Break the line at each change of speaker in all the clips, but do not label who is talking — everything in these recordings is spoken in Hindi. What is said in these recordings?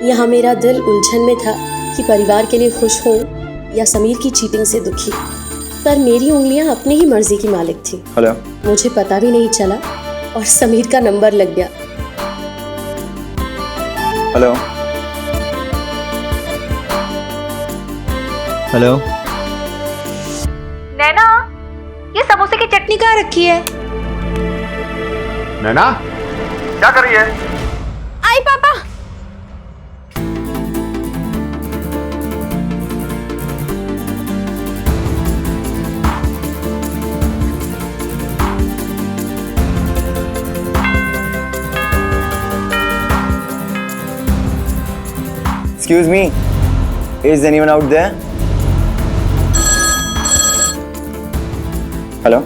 यहाँ मेरा दिल उलझन में था कि परिवार के लिए खुश हूँ या समीर की चीटिंग से दुखी। पर मेरी उंगलियां अपनी ही मर्जी की मालिक थी।
हेलो।
मुझे पता भी नहीं चला और समीर का नंबर लग गया।
Hello hello.
नैना, ये समोसे की चटनी कहाँ रखी है?
नैना, क्या कर रही है?
आई पापा।
Excuse me, is anyone out there? Hello?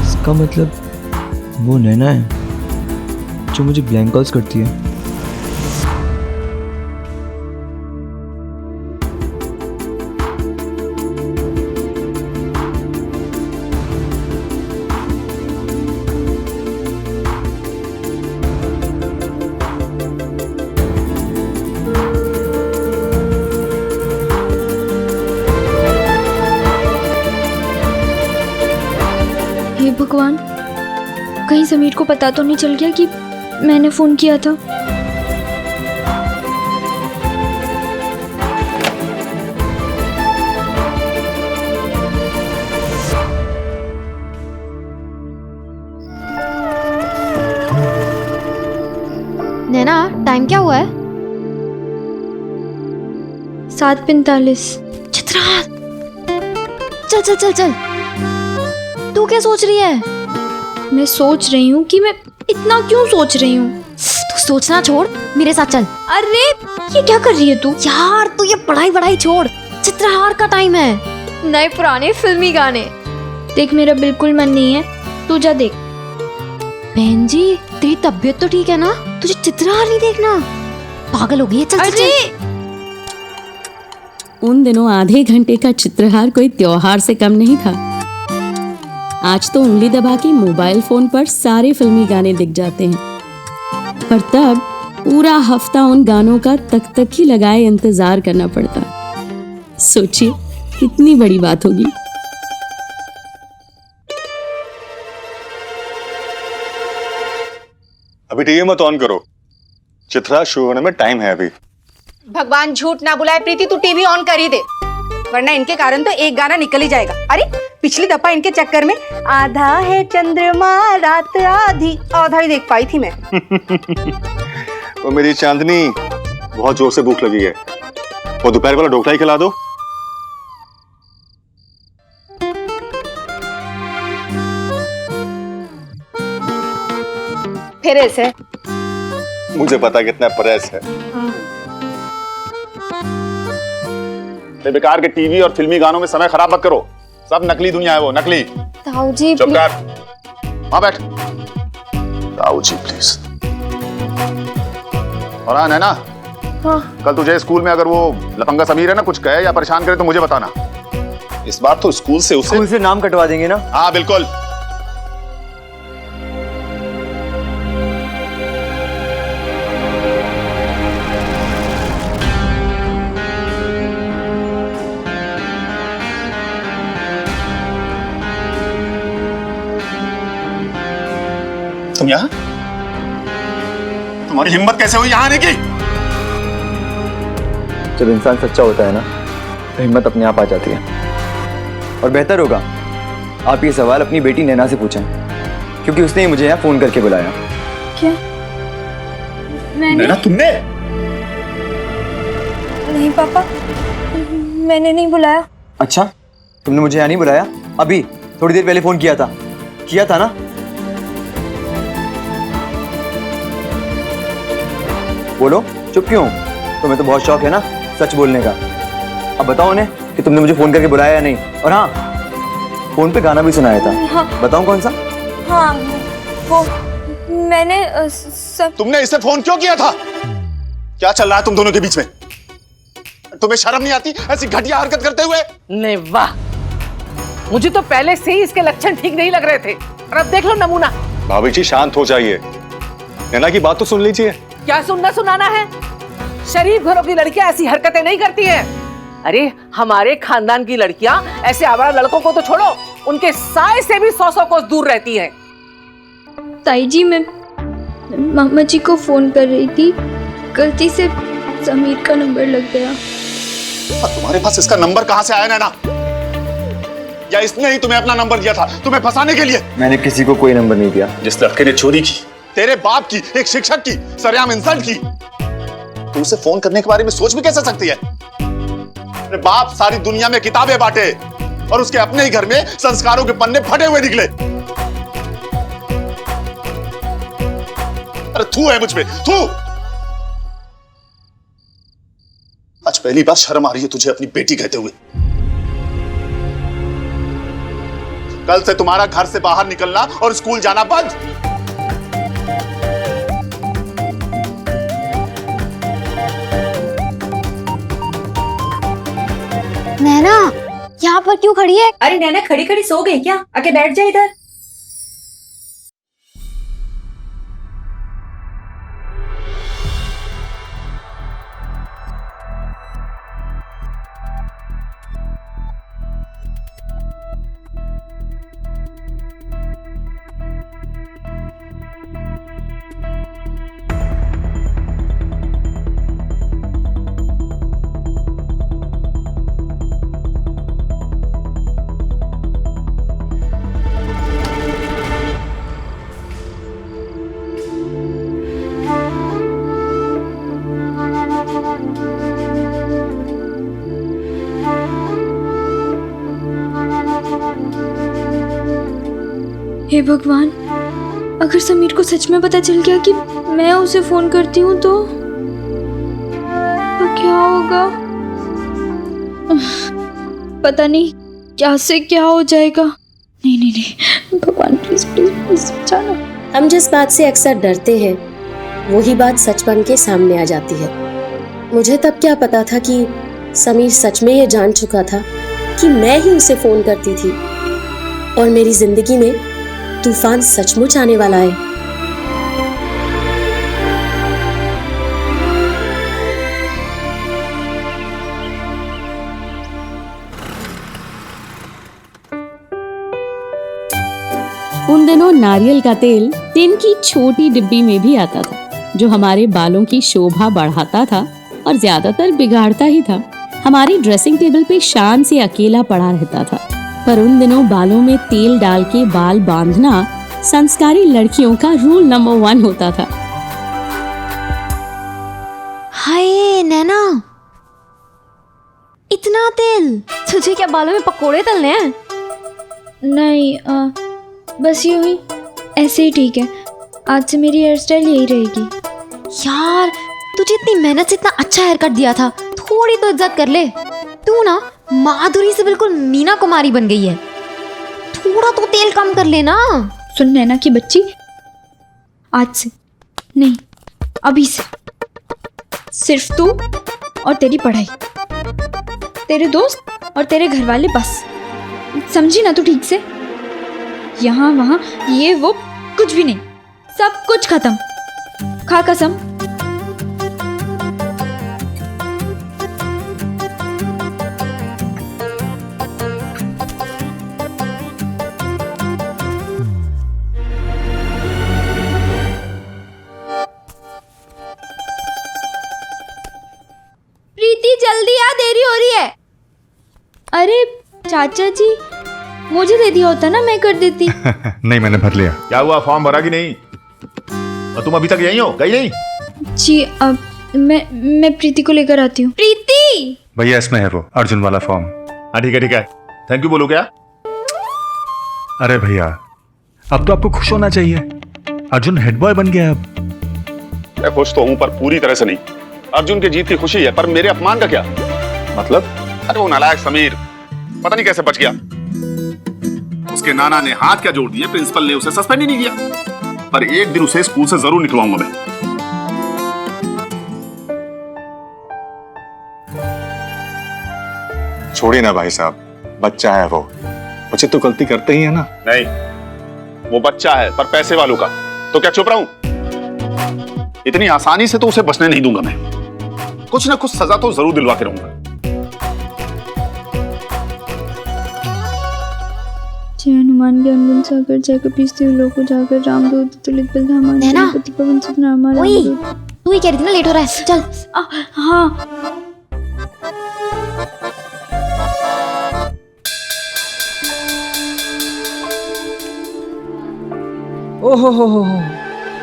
इसका मतलब वो नैना है जो मुझे ब्लैंक कॉल्स करती है।
हे भगवान, कहीं समीर को पता तो नहीं चल गया कि मैंने फोन किया था।
नैना, टाइम क्या हुआ है?
7:45।
चित्रा, चल चल चल चल। तू क्या सोच रही है?
मैं सोच रही हूँ कि मैं इतना क्यों सोच रही हूँ।
तू सोचना छोड़, मेरे साथ चल।
अरे ये क्या कर रही है तू?
यार तू ये पढ़ाई छोड़, चित्रहार का टाइम है।
नए पुराने फिल्मी गाने देख। मेरा बिल्कुल मन नहीं है, तू जा देख।
बहन जी, तेरी तबीयत तो ठीक है ना? तुझे चित्रहार नहीं देखना? पागल हो गई है। चल चल चल।
उन दिनों आधे घंटे का चित्रहार कोई त्योहार से कम नहीं था। आज तो उंगली दबा के मोबाइल फोन पर सारे फिल्मी गाने दिख जाते हैं, पर तब पूरा हफ्ता उन गानों का तक तक ही लगाए इंतजार करना पड़ता। सोचिए कितनी बड़ी बात होगी।
अभी टीवी मत ऑन करो, चित्रा शुरू होने में टाइम है अभी।
भगवान झूठ ना बुलाए प्रीति, तू टीवी ऑन कर ही दे, वरना इनके कारण तो एक गाना निकल ही जाएगा। अरे पिछली दफा इनके चक्कर में आधा है चंद्रमा रात आधा ही देख पाई थी मैं।
वो मेरी चांदनी, बहुत जोर से भूख लगी है, वो दोपहर वाला ढोकला ही खिला दो।
फिर ऐसे
मुझे पता कितना प्रेस है। बेकार के टीवी और फिल्मी गानों में समय खराब मत करो, सब नकली दुनिया है वो, नकली।
ताऊ जी
चुप कर, वहां बैठ। ताऊ जी प्लीज। और हाँ नैना, कल तुझे स्कूल में अगर वो लफंगा समीर है ना कुछ कहे या परेशान करे तो मुझे बताना। इस बार तो स्कूल से
नाम कटवा देंगे ना?
हाँ बिल्कुल। तुम यहाँ? तुम्हारी हिम्मत कैसे हुई यहाँ आने की?
जब इंसान सच्चा होता है ना तो हिम्मत अपने आप आ जाती है। और बेहतर होगा आप ये सवाल अपनी बेटी नैना से पूछें, क्योंकि उसने ही मुझे यहाँ फोन करके बुलाया।
क्या? मैंने?
नैना तुमने?
नहीं पापा, मैंने नहीं बुलाया।
अच्छा, तुमने मुझे यहाँ नहीं बुलाया? अभी थोड़ी देर पहले फोन किया था ना? बोलो, चुप क्यों? तुम्हें तो बहुत शौक है ना सच बोलने का। अब बताओ उन्हें कि तुमने मुझे फोन करके बुलाया या नहीं। और हाँ, फोन पे गाना भी सुनाया था।
हाँ।
बताऊं कौन सा?
हाँ, वो मैंने सब।
तुमने इसे फोन क्यों किया था? क्या चल रहा है तुम दोनों के बीच में? तुम्हें शर्म नहीं आती ऐसी घटिया हरकत करते हुए?
नहीं वाह, मुझे तो पहले से ही इसके लक्षण ठीक नहीं लग रहे थे, और अब देख लो नमूना।
भाभी जी शांत हो जाइए, नैना की बात तो सुन लीजिए।
क्या सुनना सुनाना है? शरीफ घरों की लड़कियां ऐसी हरकतें नहीं करती हैं। अरे हमारे खानदान की लड़कियां ऐसे आवारा लड़कों को तो छोड़ो, उनके साए से भी 100 कोस दूर रहती हैं।
ताई जी, मैं मामा जी को फोन कर रही थी, गलती से समीर का नंबर लग गया।
तुम्हारे पास इसका नंबर कहां से आया नैना? या इसने ही तुम्हें अपना नंबर दिया था तुम्हें फंसाने के लिए?
मैंने किसी को कोई नंबर नहीं दिया।
जिस लड़के ने चोरी की, तेरे बाप की, एक शिक्षक की सरेआम इंसल्ट की, तू उसे फोन करने के बारे में सोच भी कैसे सकती है? तेरे बाप सारी दुनिया में किताबें बांटे और उसके अपने ही घर में संस्कारों के पन्ने फटे हुए निकले। अरे थू है मुझ पे, थू। आज पहली बार शर्म आ रही है तुझे अपनी बेटी कहते हुए। कल से तुम्हारा घर से बाहर निकलना और स्कूल जाना बंद।
नैना यहाँ पर क्यों खड़ी है?
अरे नैना खड़ी खड़ी सो गई क्या? आके बैठ जा इधर।
हे भगवान, अगर समीर को सच में पता चल गया कि मैं उसे फोन करती हूँ तो क्या होगा? पता नहीं क्या से क्या हो जाएगा। नहीं नहीं नहीं, भगवान प्लीज प्लीज प्लीज बचाना।
हम जिस बात से अक्सर डरते हैं वही बात सच बन के सामने आ जाती है। मुझे तब क्या पता था कि समीर सच में ये जान चुका था कि मैं ही उसे फोन करती थी और मेरी जिंदगी में तूफान सचमुच आने वाला है। उन दिनों नारियल का तेल टिन की छोटी डिब्बी में भी आता था, जो हमारे बालों की शोभा बढ़ाता था और ज्यादातर बिगाड़ता ही था। हमारी ड्रेसिंग टेबल पे शान से अकेला पड़ा रहता था, पर उन दिनों बालों में तेल डाल के बाल बांधना संस्कारी लड़कियों का रूल नंबर 1 होता था।
हाय नैना, इतना तेल? तुझे क्या बालों में पकोड़े तलने हैं?
नहीं, बस यूं ही, ऐसे ही ठीक है। आज से मेरी हेयर स्टाइल यही रहेगी।
यार तुझे इतनी मेहनत से इतना अच्छा हेयर कट दिया था, थोड़ी तो इज्जत कर ले। तू ना माधुरी से बिल्कुल मीना कुमारी बन गई है। थोड़ा तो तेल कम कर लेना।
सुन नैना की बच्ची, आज से नहीं, अभी से सिर्फ तू और तेरी पढ़ाई, तेरे दोस्त और तेरे घर वाले, बस। समझी ना तू ठीक से? यहाँ वहाँ ये वो कुछ भी नहीं, सब कुछ खत्म। खा कसम। प्रीति जल्दी आ, देरी हो रही है। अरे चाचा जी, मुझे दे दिया होता ना, मैं कर देती।
नहीं, मैंने भर लिया।
क्या हुआ, फॉर्म भरा कि नहीं? और तुम अभी तक यहीं हो, गई नहीं?
जी, अब मैं प्रीति को लेकर आती हूँ। प्रीति!
भैया इसमें है वो अर्जुन वाला फॉर्म।
हाँ ठीक है ठीक है, थैंक यू बोलो क्या?
अरे भैया, अब तो आपको खुश होना चाहिए, अर्जुन हेड बॉय बन गया अब।
मैं खुश तो हूं पर पूरी तरह से नहीं। अर्जुन की जीत की खुशी है, पर मेरे अपमान का क्या मतलब? अरे वो नालायक समीर पता नहीं कैसे बच गया। उसके नाना ने हाथ क्या जोड़ दिए, प्रिंसिपल ने उसे सस्पेंड ही नहीं किया। पर एक दिन उसे स्कूल से जरूर निकलवाऊंगा मैं।
छोड़िए ना भाई साहब, बच्चा है वो बच्चे तो गलती करते ही है ना।
नहीं, वो बच्चा है पर पैसे वालों का, तो क्या चुप रहूं? इतनी आसानी से तो उसे बचने नहीं दूंगा मैं। कुछ ना कुछ सजा तो जरूर दिलवा के रहूंगा।
जय हनुमान ज्ञान गुण सागर, जय कपीस लोक जाकर, रामदूत तुलित बल धामा,
नैना।
पति पवन सुत नामा,
ओए,
रामदूत।
तू ही कह रही थी ना लेट हो रहा है, चल।
हाँ।
ओहो हो,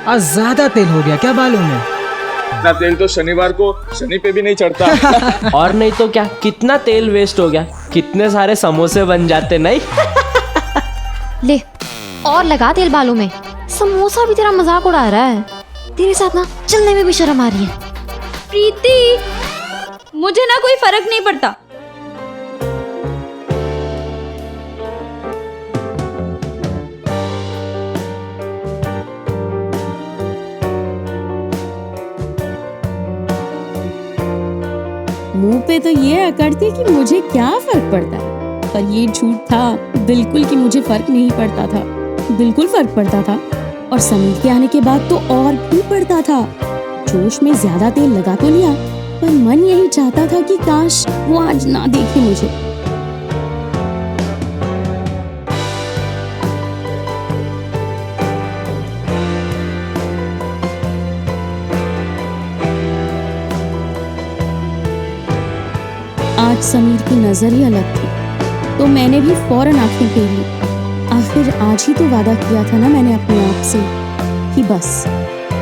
आज ज्यादा तेल हो गया क्या बालों में?
इतना तेल तो शनिवार को शनि पे भी नहीं चढ़ता।
और नहीं तो क्या, कितना तेल वेस्ट हो गया, कितने सारे समोसे बन जाते नहीं।
ले और लगा तेल बालों में। समोसा भी तेरा मजाक उड़ा रहा है। तेरे साथ ना चलने में भी शर्म आ रही है।
प्रीति, मुझे ना कोई फर्क नहीं पड़ता।
मुंह पे तो ये अकड़ती कि मुझे क्या फर्क पड़ता है, पर ये झूठ था बिल्कुल कि मुझे फर्क नहीं पड़ता था। बिल्कुल फर्क पड़ता था, और समीर के आने के बाद तो और भी पड़ता था। जोश में ज्यादा तेल लगा तो लिया, पर मन यही चाहता था कि काश वो आज ना देखे मुझे। आज समीर की नजर ही अलग थी, तो मैंने भी फौरन आंखें फेर ली। आखिर आज ही तो वादा किया था ना मैंने अपने आप से कि बस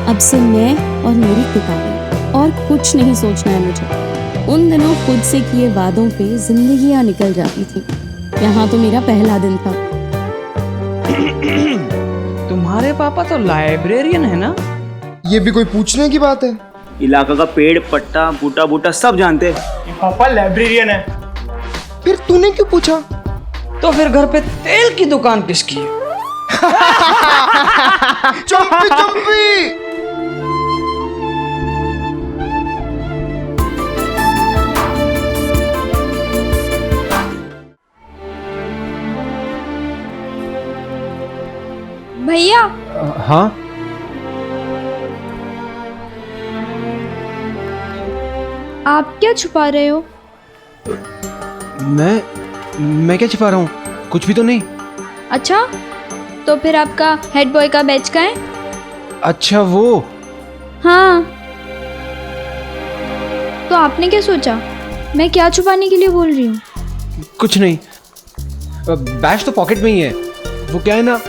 अब से मैं और मेरी किताबें, और कुछ नहीं सोचना है मुझे। उन दिनों खुद से किए वादों पे जिंदगियां निकल जाती थी। यहाँ तो मेरा पहला दिन था।
तुम्हारे पापा तो लाइब्रेरियन है ना?
ये भी कोई पूछने की बात है?
इलाका का पेड़ पट्टा बूटा बूटा सब जानते हैं।
पापा लाइब्रेरियन है।
फिर तूने क्यों पूछा?
तो फिर घर पे तेल की दुकान किसकी है?
चंपी चंपी।
भैया,
हाँ,
आप क्या छुपा रहे हो?
मैं क्या छिपा रहा हूँ? कुछ भी तो नहीं।
अच्छा, तो फिर आपका हेड बॉय का बैच का है?
अच्छा वो।
हाँ, तो आपने क्या सोचा मैं क्या छुपाने के लिए बोल रही हूँ?
कुछ नहीं, बैच तो पॉकेट में ही है। वो क्या है ना,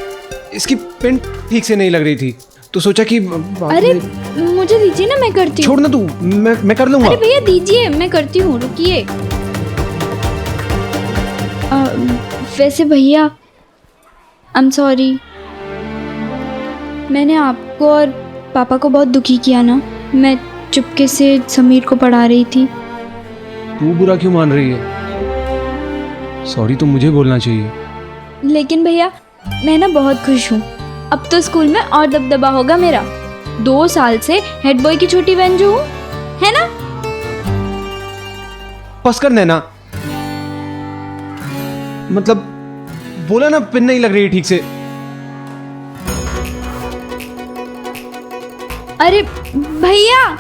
इसकी पेन ठीक से नहीं लग रही थी, तो सोचा कि
अरे मुझे दीजिए ना, मैं करती हूँ।
छोड़ ना तू, मैं कर लूंगा।
अरे भैया दीजिए, मैं करती हूँ, रुकिए। वैसे भैया, आई एम सॉरी, मैंने आपको और पापा को बहुत दुखी किया ना। मैं चुपके से समीर को पढ़ा रही थी।
तू बुरा क्यों मान रही है? सॉरी तो मुझे बोलना चाहिए।
लेकिन भैया, मैं ना बहुत खुश हूँ। अब तो स्कूल में और दबदबा होगा मेरा। 2 साल से हेड बॉय की छोटी बहन जो हूँ, है ना?
बस कर नैना, मतलब बोला ना, पिन नहीं लग रही ठीक से।
अरे भैया,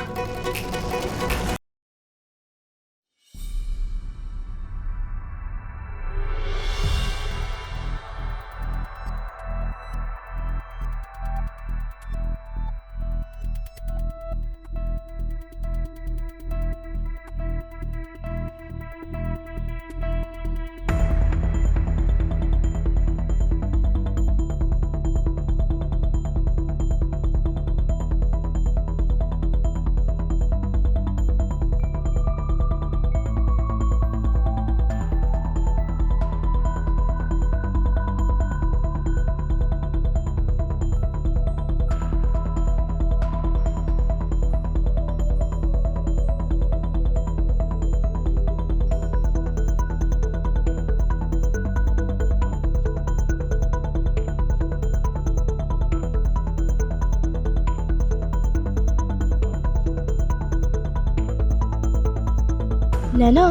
नैना,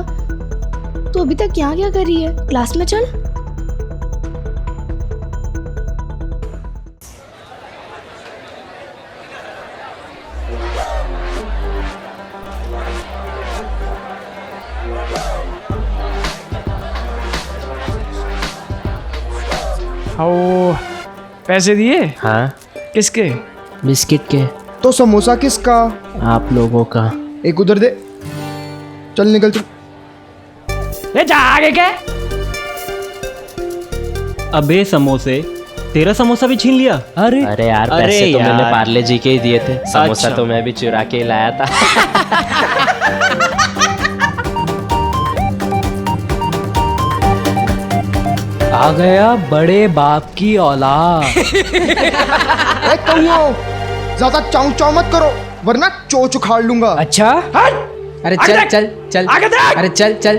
तू अभी तक यहाँ क्या कर रही है? क्लास में चल। ओ, पैसे दिए?
हाँ,
किसके?
बिस्किट के।
तो समोसा किसका?
आप लोगों का।
एक उधर दे। चल निकल तू।
ले जा आगे के।
अबे समोसे, तेरा समोसा भी छीन लिया?
अरे यार, पैसे तो मैंने पार्ले जी के ही दिए थे। समोसा
अच्छा।
तो मैं भी चुरा के ही लाया था।
आ गया बड़े बाप की औलाद।
ए कौओ, ज्यादा चाऊ चाऊ मत करो वरना चोच उखाड़ लूंगा।
अच्छा?
अरे चल चल चल, अरे चल चल।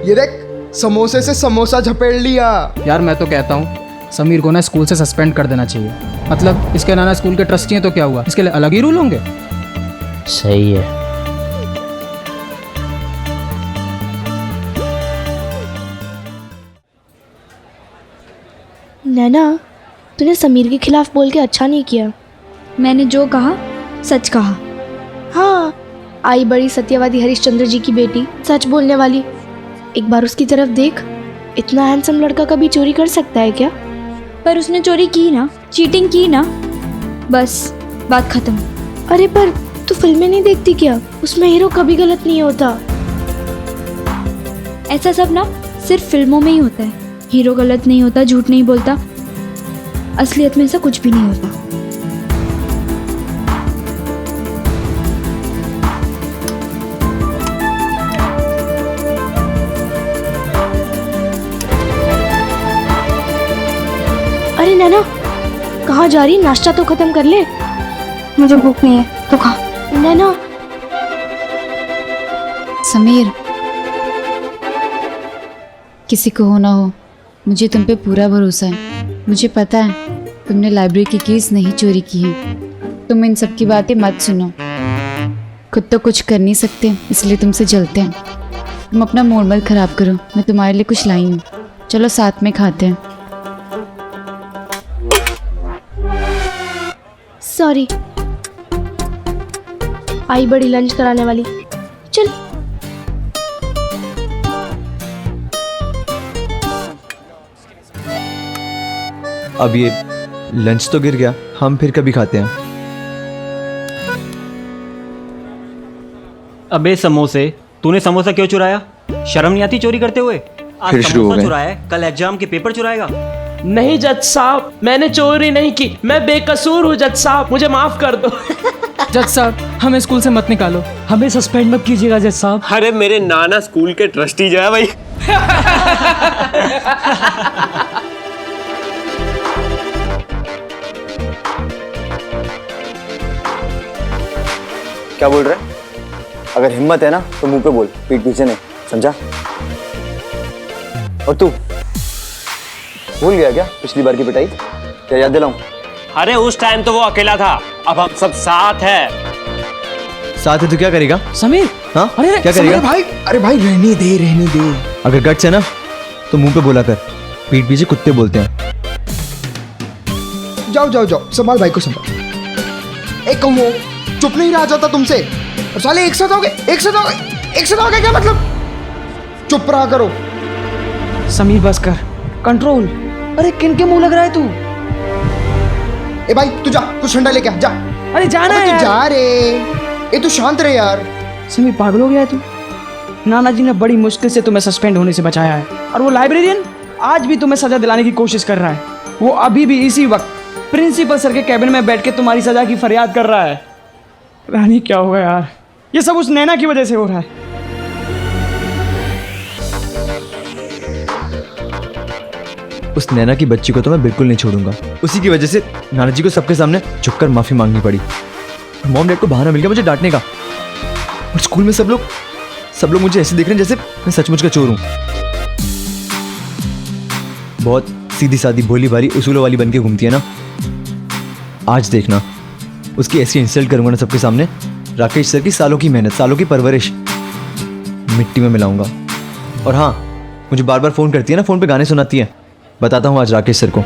ये देख, समोसे से समोसा झपेड़ लिया।
यार मैं तो कहता हूँ समीर को ना स्कूल से सस्पेंड कर देना चाहिए। मतलब इसके नाना स्कूल के ट्रस्टी हैं तो क्या हुआ, इसके लिए अलग ही रूल होंगे।
सही है।
नैना, तूने समीर के खिलाफ बोल के अच्छा नहीं किया। मैंने जो कहा सच कहा। हाँ, आई बड़ी सत्यवादी हरिश्चंद्र जी की बेटी, सच बोलने वाली। एक बार उसकी तरफ देख, इतना हैंडसम लड़का कभी चोरी कर सकता है क्या?
पर उसने चोरी की ना, चीटिंग की ना, बस बात खत्म।
अरे पर तू फिल्में नहीं देखती क्या? उसमें हीरो कभी गलत नहीं होता।
ऐसा सब ना सिर्फ फिल्मों में ही होता है। हीरो गलत नहीं होता, झूठ नहीं बोलता, असलियत में ऐसा कुछ भी नहीं होता।
अरे नैना, कहाँ जा रही? नाश्ता तो खत्म कर ले।
मुझे भूख नहीं है तो खा।
नैना।
समीर, किसी को हो ना हो, मुझे तुम पे पूरा भरोसा है। मुझे पता है तुमने लाइब्रेरी की कीज नहीं चोरी की है। तुम इन सब की बातें मत सुनो। खुद तो कुछ कर नहीं सकते, इसलिए तुमसे जलते हैं। तुम अपना मूड मत खराब करो, मैं तुम्हारे लिए कुछ लाई हूँ। चलो साथ में खाते हैं।
सॉरी, आई बड़ी लंच कराने वाली। चल।
अब ये लंच तो गिर गया, हम फिर कभी खाते हैं।
अबे समोसे, तूने समोसा क्यों चुराया? शर्म नहीं आती चोरी करते हुए? आज
फिर शुरू हो
समोसा
गए।
चुराया है, कल एग्जाम के पेपर चुराएगा।
नहीं जज साहब, मैंने चोरी नहीं की, मैं बेकसूर हूँ जज साहब, मुझे माफ कर दो।
जज साहब, हमें स्कूल से मत निकालो।
हमें सस्पेंड मत कीजिएगा जज साहब।
अरे मेरे नाना स्कूल के ट्रस्टी जो है भाई।
क्या बोल रहे हैं? अगर हिम्मत है ना तो मुंह पे बोल, पीठ पीछे नहीं, समझा? और तू भूल गया क्या पिछली बार की पिटाई? क्या याद दिलाऊं?
अरे उस टाइम तो वो अकेला था, अब हम सब साथ हैं।
साथ है तो क्या करेगा?
समीर,
हाँ
अरे
क्या करेगा?
अरे भाई रहने दे रहने दे।
अगर गट्स है ना तो मुंह पे बोला कर, पीठ पीछे कुत्ते बोलते हैं।
जाओ जाओ जाओ, संभाल भाई को संभाल। एक कौओ, चुप नहीं रहा जाता तुमसे। और साले एक साथ आओगे, एक साथ आओगे, एक साथ आओगे क्या मतलब? चुप रहा करो।
समीर बस कर, कंट्रोल। अरे किन के मुंह लग रहा है तू?
ए भाई तू जा, कुछ ठंडा लेके आ, जा।
अरे जाना
अबे
है
तू
यार।
जा रे। ए तू शांत रहे यार।
समीर पागल हो गया है तू? नाना जी ने बड़ी मुश्किल से तुम्हें सस्पेंड होने से बचाया है, और वो लाइब्रेरियन आज भी तुम्हें सजा दिलाने की कोशिश कर रहा है। वो अभी भी इसी वक्त प्रिंसिपल सर के कैबिन में बैठ के तुम्हारी सजा की फरियाद कर रहा है। रानी क्या होगा यार, ये सब उस नैना की वजह से हो रहा है।
उस नैना की बच्ची को तो मैं बिल्कुल नहीं छोड़ूंगा। उसी की वजह से नाना जी को सबके सामने झुककर माफी मांगनी पड़ी। मॉम डैड को बहाना मिल गया मुझे डांटने का। और स्कूल में सब लोग मुझे ऐसे देख रहे हैं जैसे मैं सचमुच का चोर हूं। बहुत सीधी सादी भोली भाली उसूलों वाली बन के घूमती है ना। आज देखना उसकी ऐसी इंसल्ट करूंगा ना सबके सामने। राकेश सर की सालों की मेहनत, सालों की परवरिश मिट्टी में मिलाऊंगा। और हाँ, मुझे बार बार फ़ोन करती है ना, फ़ोन पे गाने सुनाती है। बताता हूँ आज राकेश सर को।